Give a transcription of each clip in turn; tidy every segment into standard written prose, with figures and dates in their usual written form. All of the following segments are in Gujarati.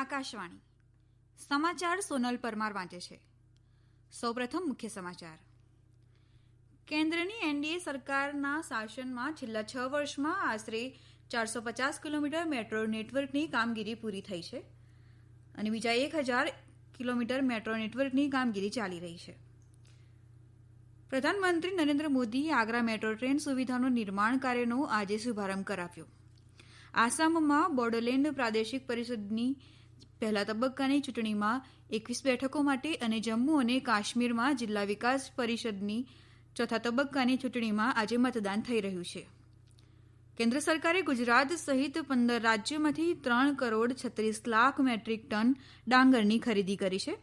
આકાશવાણી સમાચાર સોનલ પરમાર વાંચે છે. સૌપ્રથમ મુખ્ય સમાચાર. કેન્દ્રની એનડીએ સરકારના શાસનમાં છેલ્લા 6 વર્ષમાં આશરે 450 કિલોમીટર મેટ્રો નેટવર્કની કામગીરી પૂરી થઈ છે અને બીજા 1000 કિલોમીટર મેટ્રો નેટવર્કની કામગીરી ચાલી રહી છે. પ્રધાનમંત્રી નરેન્દ્ર મોદીએ આગ્રા મેટ્રો ટ્રેન સુવિધાનું નિર્માણ કાર્યનો આજે શુભારંભ કરાવ્યો. આસામમાં બોડોલેન્ડ પ્રાદેશિક પરિષદની પહેલા તબક્કાની ચૂંટણીમાં 21 બેઠકો માટે અને જમ્મુ અને કાશ્મીરમાં જિલ્લા વિકાસ પરિષદની ચોથા તબક્કાની ચૂંટણીમાં આજે મતદાન થઈ રહ્યું છે. કેન્દ્ર સરકારે ગુજરાત સહિત 15 રાજ્યોમાંથી 3 કરોડ 36 લાખ મેટ્રિક ટન ડાંગરની ખરીદી કરી છે.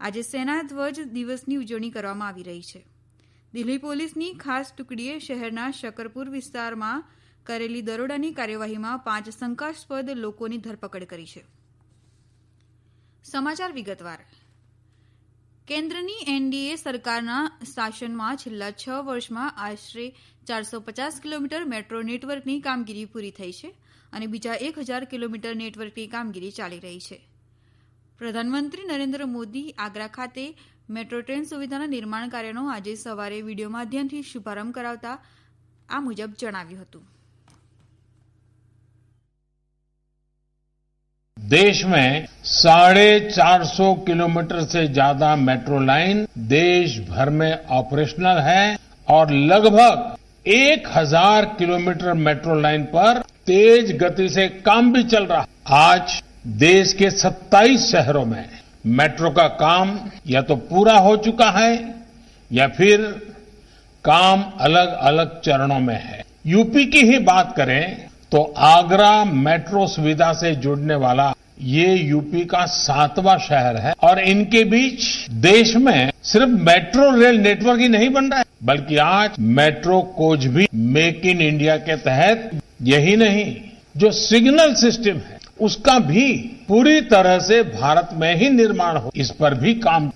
આજે સેના ધ્વજ દિવસની ઉજવણી કરવામાં આવી રહી છે. દિલ્હી પોલીસની ખાસ ટુકડીએ શહેરના શકરપુર વિસ્તારમાં કરેલી દરોડાની કાર્યવાહીમાં 5 શંકાસ્પદ લોકોની ધરપકડ કરી છે. સમાચાર વિગતવાર. કેન્દ્રની એનડીએ સરકારના શાસનમાં છેલ્લા 6 વર્ષમાં આશરે 450 કિલોમીટર મેટ્રો નેટવર્કની કામગીરી પૂરી થઈ છે અને બીજા 1000 કિલોમીટર નેટવર્કની કામગીરી ચાલી રહી છે. પ્રધાનમંત્રી નરેન્દ્ર મોદી આગ્રા ખાતે મેટ્રો ટ્રેન સુવિધાના નિર્માણ કાર્યનો આજે સવારે વિડીયો માધ્યમથી શુભારંભ કરાવતા આ મુજબ જણાવ્યું હતું. देश में 450 किलोमीटर से ज्यादा मेट्रो लाइन देश भर में ऑपरेशनल है और लगभग 1000 किलोमीटर मेट्रो लाइन पर तेज गति से काम भी चल रहा है. आज देश के 27 शहरों में मेट्रो का काम या तो पूरा हो चुका है या फिर काम अलग अलग चरणों में है. यूपी की ही बात करें तो आगरा मेट्रो सुविधा से जुड़ने वाला ये यूपी का 7वां शहर है और इनके बीच देश में सिर्फ मेट्रो रेल नेटवर्क ही नहीं बन रहा है बल्कि आज मेट्रो कोच भी मेक इन इंडिया के तहत यही नहीं जो सिग्नल सिस्टम है उसका भी पूरी तरह से भारत में ही निर्माण हो इस पर भी काम.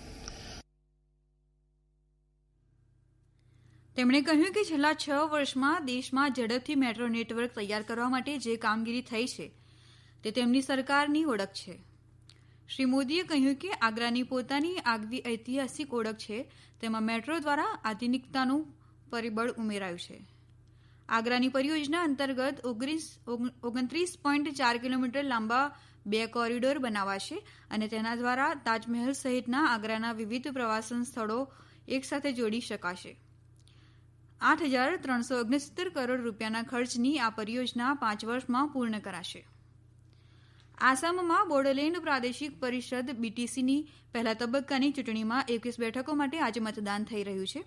તેમણે કહ્યું કે છેલ્લા 6 વર્ષમાં દેશમાં ઝડપથી મેટ્રો નેટવર્ક તૈયાર કરવા માટે જે કામગીરી થઈ છે તે તેમની સરકારની ઓળખ છે. શ્રી મોદીએ કહ્યું કે આગ્રાની પોતાની આગવી ઐતિહાસિક ઓળખ છે તેમાં મેટ્રો દ્વારા આધુનિકતાનું પરિબળ ઉમેરાયું છે. આગ્રાની પરિયોજના અંતર્ગત 29.4 કિલોમીટર લાંબા 2 કોરિડોર બનાવાશે અને તેના દ્વારા તાજમહેલ સહિતના આગ્રાના વિવિધ પ્રવાસન સ્થળો એકસાથે જોડી શકાશે. 8,369 કરોડ રૂપિયાના ખર્ચની આ પરિયોજના 5 વર્ષમાં પૂર્ણ કરાશે. આસામમાં બોડોલેન્ડ પ્રાદેશિક પરિષદ બીટીસીની પહેલા તબક્કાની ચૂંટણીમાં 21 બેઠકો માટે આજે મતદાન થઈ રહ્યું છે.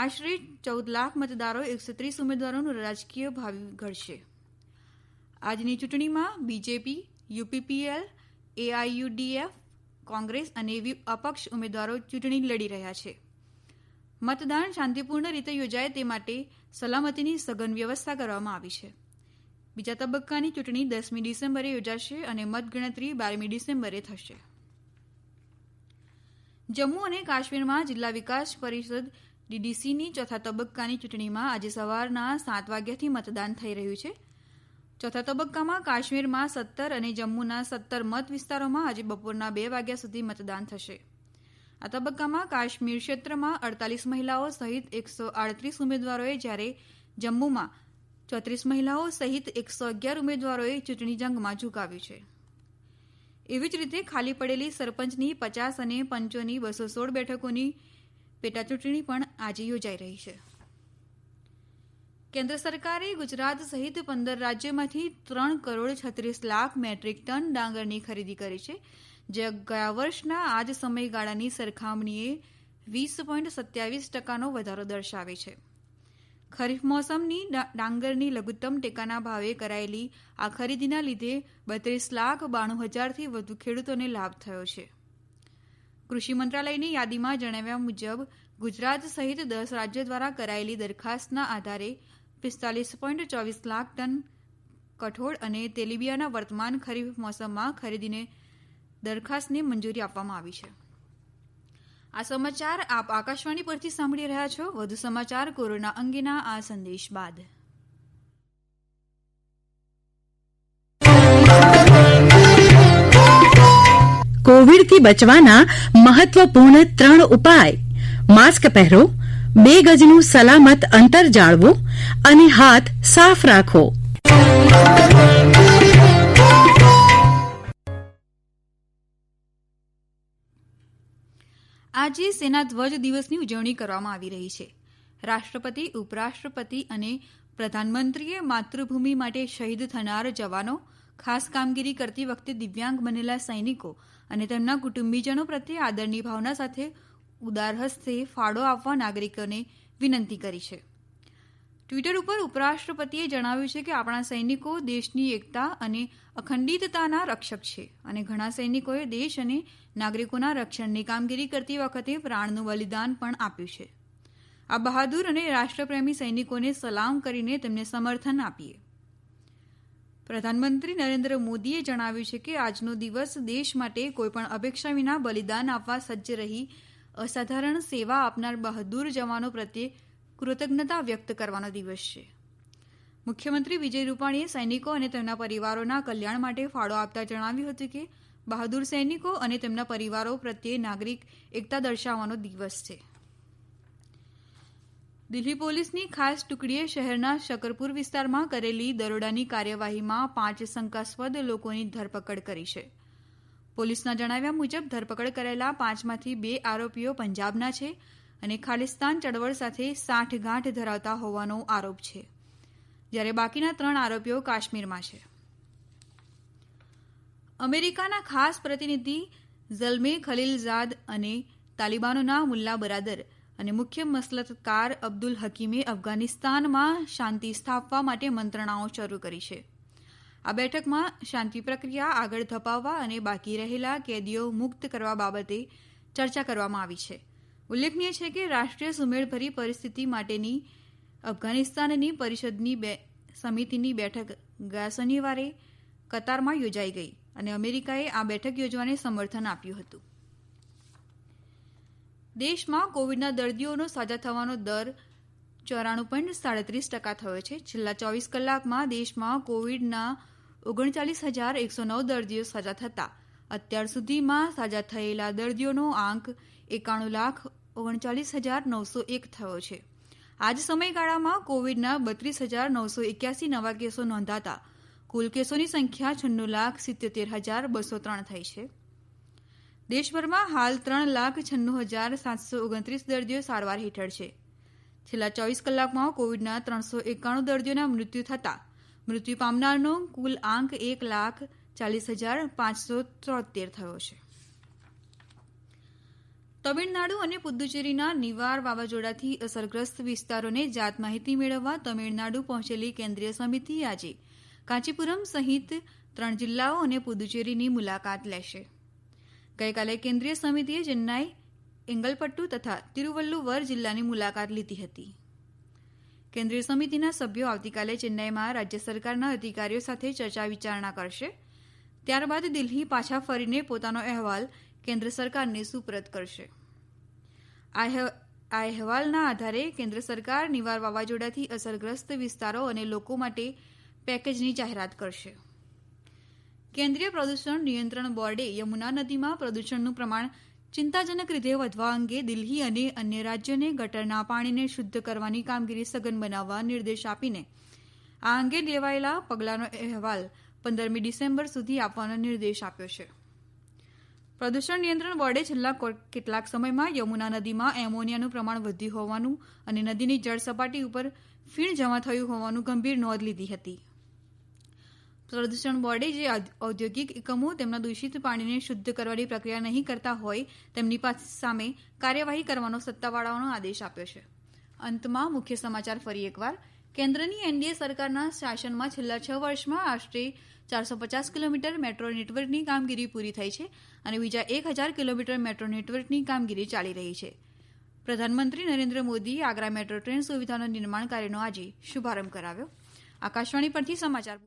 આશરે 14 લાખ મતદારો 130 ઉમેદવારોનું રાજકીય ભાવિ ઘડશે. આજની ચૂંટણીમાં બીજેપી, યુપીપીએલ, એઆઈયુડીએફ, કોંગ્રેસ અને અપક્ષ ઉમેદવારો ચૂંટણી લડી રહ્યા છે. મતદાન શાંતિપૂર્ણ રીતે યોજાય તે માટે સલામતીની સઘન વ્યવસ્થા કરવામાં આવી છે. બીજા તબક્કાની ચૂંટણી 10મી ડિસેમ્બરે યોજાશે અને મતગણતરી 12મી ડિસેમ્બરે થશે. જમ્મુ અને કાશ્મીરમાં જિલ્લા વિકાસ પરિષદ ડીડીસીની ચોથા તબક્કાની ચૂંટણીમાં આજે સવારના 7 વાગ્યાથી મતદાન થઈ રહ્યું છે. ચોથા તબક્કામાં કાશ્મીરમાં 17 અને જમ્મુના 17 મત વિસ્તારોમાં આજે બપોરના 2 વાગ્યા સુધી મતદાન થશે. આ તબક્કામાં કાશ્મીર ક્ષેત્રમાં 48 મહિલાઓ સહિત 138 ઉમેદવારોએ જ્યારે જમ્મુમાં 34 મહિલાઓ સહિત 111 ઉમેદવારોએ ચૂંટણી જંગમાં ઝુકાવ્યું છે. એવી જ રીતે ખાલી પડેલી સરપંચની 50 અને પંચોની 216 બેઠકોની પેટાચૂંટણી પણ આજે યોજાઈ રહી છે. કેન્દ્ર સરકારે ગુજરાત સહિત 15 રાજ્યોમાંથી 3 કરોડ 36 લાખ મેટ્રિક ટન ડાંગરની ખરીદી કરી છે, જે ગયા વર્ષના આ જ સમયગાળાની સરખામણીએ 20.27% વધારો દર્શાવે છે. ખરીફ મોસમની ડાંગરની લઘુત્તમ ટેકાના ભાવે કરાયેલી આ ખરીદીના લીધે 32,92,000થી વધુ ખેડૂતોને લાભ થયો છે. કૃષિ મંત્રાલયની યાદીમાં જણાવ્યા મુજબ ગુજરાત સહિત 10 રાજ્યો દ્વારા કરાયેલી દરખાસ્તના આધારે 45.24 લાખ ટન કઠોળ અને તેલીબિયાંના વર્તમાન ખરીફ મોસમમાં ખરીદીને દરખાસ્તને મંજૂરી આપવામાં આવી છે. આ સમાચાર આપ આકાશવાણી પરથી સાંભળી રહ્યા છો. વધુ સમાચાર કોરોના અંગેના આ સંદેશ બાદ. કોવિડથી બચવાના મહત્વપૂર્ણ 3 ઉપાય: માસ્ક પહેરો, 2 ગજનું સલામત અંતર જાળવો અને હાથ સાફ રાખો. આજે સેના ધ્વજ દિવસની ઉજવણી કરવામાં આવી રહી છે. રાષ્ટ્રપતિ, ઉપરાષ્ટ્રપતિ અને પ્રધાનમંત્રીએ માતૃભૂમિ માટે શહીદ થનાર જવાનો, ખાસ કામગીરી કરતી વખતે દિવ્યાંગ બનેલા સૈનિકો અને તેમના કુટુંબીજનો પ્રત્યે આદરની ભાવના સાથે ઉદાર હસ્તે ફાળો આપવા નાગરિકોને વિનંતી કરી છે. ટ્વિટર ઉપર ઉપરાષ્ટ્રપતિએ જણાવ્યું છે કે આપણા સૈનિકો દેશની એકતા અને અખંડિતતાના રક્ષક છે અને ઘણા સૈનિકોએ દેશ અને નાગરિકોના રક્ષણની કામગીરી કરતી વખતે પ્રાણનું બલિદાન પણ આપ્યું છે. આ બહાદુર અને રાષ્ટ્રપ્રેમી સૈનિકોને સલામ કરીને તેમને સમર્થન આપીએ. પ્રધાનમંત્રી નરેન્દ્ર મોદીએ જણાવ્યું છે કે આજનો દિવસ દેશ માટે કોઈપણ અપેક્ષા વિના બલિદાન આપવા સજ્જ રહી અસાધારણ સેવા આપનાર બહાદુર જવાનો પ્રત્યે કૃતજ્ઞતા વ્યક્ત કરવાનો દિવસ છે. મુખ્યમંત્રી વિજય રૂપાણીએ સૈનિકો અને તેમના પરિવારોના કલ્યાણ માટે ફાળો આપતા જણાવ્યું હતું કે બહાદુર સૈનિકો અને તેમના પરિવારો પ્રત્યે નાગરિક એકતા દર્શાવવાનો દિવસ છે. દિલ્હી પોલીસની ખાસ ટુકડીએ શહેરના શકરપુર વિસ્તારમાં કરેલી દરોડાની કાર્યવાહીમાં 5 શંકાસ્પદ લોકોની ધરપકડ કરી છે. પોલીસના જણાવ્યા મુજબ ધરપકડ કરેલા 5માંથી 2 આરોપીઓ પંજાબના છે અને ખાલિસ્તાન ચળવળ સાથે સાંઠગાંઠ ધરાવતા હોવાનો આરોપ છે, જ્યારે બાકીના 3 આરોપીઓ કાશ્મીરમાં છે. અમેરિકાના ખાસ પ્રતિનિધિ ઝલ્મે ખલીલઝાદ અને તાલિબાનોના મુલ્લા બરાદર અને મુખ્ય મસલતકાર અબ્દુલ હકીમે અફઘાનિસ્તાનમાં શાંતિ સ્થાપવા માટે મંત્રણાઓ શરૂ કરી છે. આ બેઠકમાં શાંતિ પ્રક્રિયા આગળ ધપાવવા અને બાકી રહેલા કેદીઓ મુક્ત કરવા બાબતે ચર્ચા કરવામાં આવી છે. ઉલ્લેખનીય છે કે રાષ્ટ્રીય સુમેળભરી પરિસ્થિતિ માટેની અફઘાનિસ્તાનની પરિષદની સમિતિની બેઠક ગયા શનિવારે કતારમાં યોજાઈ ગઈ અને અમેરિકાએ આ બેઠક યોજવાને સમર્થન આપ્યું હતું. દેશમાં કોવિડના દર્દીઓનો સાજા થવાનો દર 94.37% થયો છે. છેલ્લા 24 કલાકમાં દેશમાં કોવિડના 39,109 દર્દીઓ સાજા થતાં અત્યાર સુધીમાં સાજા થયેલા દર્દીઓનો આંક 91,39,901 થયો છે. આ જ સમયગાળામાં કોવિડના 32,981 નવા કેસો નોંધાતા કુલ કેસોની સંખ્યા 96,77,203 થઈ છે. દેશભરમાં હાલ 3,96,729 દર્દીઓ સારવાર હેઠળ છે. છેલ્લા 24 કલાકમાં કોવિડના 391 દર્દીઓના મૃત્યુ થતાં મૃત્યુ પામનારનો કુલ આંક 1,40,573 થયો છે. તમિળનાડુ અને પુદુચેરીના નિવાર વાવાઝોડાથી અસરગ્રસ્ત વિસ્તારોને જાત માહિતી મેળવવા તમિળનાડુ પહોંચેલી કેન્દ્રીય સમિતિ આજે કાંચીપુરમ સહિત 3 જિલ્લાઓ અને પુદુચેરીની મુલાકાત લેશે. ગઈકાલે કેન્દ્રીય સમિતિએ ચેન્નાઈ, એંગલપટ્ટુ તથા તિરુવલ્લુવર જિલ્લાની મુલાકાત લીધી હતી. કેન્દ્રીય સમિતિના સભ્યો આવતીકાલે ચેન્નાઈમાં રાજ્ય સરકારના અધિકારીઓ સાથે ચર્ચા વિચારણા કરશે. ત્યારબાદ દિલ્હી પાછા ફરીને પોતાનો અહેવાલ કેન્દ્ર સરકારને સુપરત કરશે. આ અહેવાલના આધારે કેન્દ્ર સરકાર નિવાર વાવાઝોડાથી અસરગ્રસ્ત વિસ્તારો અને લોકો માટે પેકેજની જાહેરાત કરશે. કેન્દ્રીય પ્રદૂષણ નિયંત્રણ બોર્ડે યમુના નદીમાં પ્રદૂષણનું પ્રમાણ ચિંતાજનક રીતે વધવા અંગે દિલ્હી અને અન્ય રાજ્યોને ગટરના પાણીને શુદ્ધ કરવાની કામગીરી સઘન બનાવવા નિર્દેશ આપીને આ અંગે લેવાયેલા પગલાંનો અહેવાલ 15મી ડિસેમ્બર સુધી આપવાનો નિર્દેશ આપ્યો છે. પ્રદૂષણ નિયંત્રણ બોર્ડે છેલ્લા કેટલાક સમયમાં યમુના નદીમાં એમોનિયાનું પ્રમાણ વધ્યું હોવાનું અને નદીની જળ સપાટી ઉપર ફીણ જમા થયું હોવાનું ગંભીર નોંધ લીધી હતી. પ્રદૂષણ બોર્ડે જે ઔદ્યોગિક એકમો તેમના દૂષિત પાણીને શુદ્ધ કરવાની પ્રક્રિયા નહીં કરતા હોય તેમની સામે કાર્યવાહી કરવાનો સત્તાવાળાઓનો આદેશ આપ્યો છે. અંતમાં મુખ્ય સમાચાર ફરી એકવાર. કેન્દ્રની એનડીએ સરકારના શાસનમાં છેલ્લા 6 વર્ષમાં આશરે 450 કિલોમીટર મેટ્રો નેટવર્કની કામગીરી પૂરી થઈ છે અને બીજા 1,000 કિલોમીટર મેટ્રો નેટવર્કની કામગીરી ચાલી રહી છે. પ્રધાનમંત્રી નરેન્દ્ર મોદીએ આગ્રા મેટ્રો ટ્રેન સુવિધાનો નિર્માણ કાર્યનો આજે શુભારંભ કરાવ્યો. આકાશવાણી પરથી સમાચાર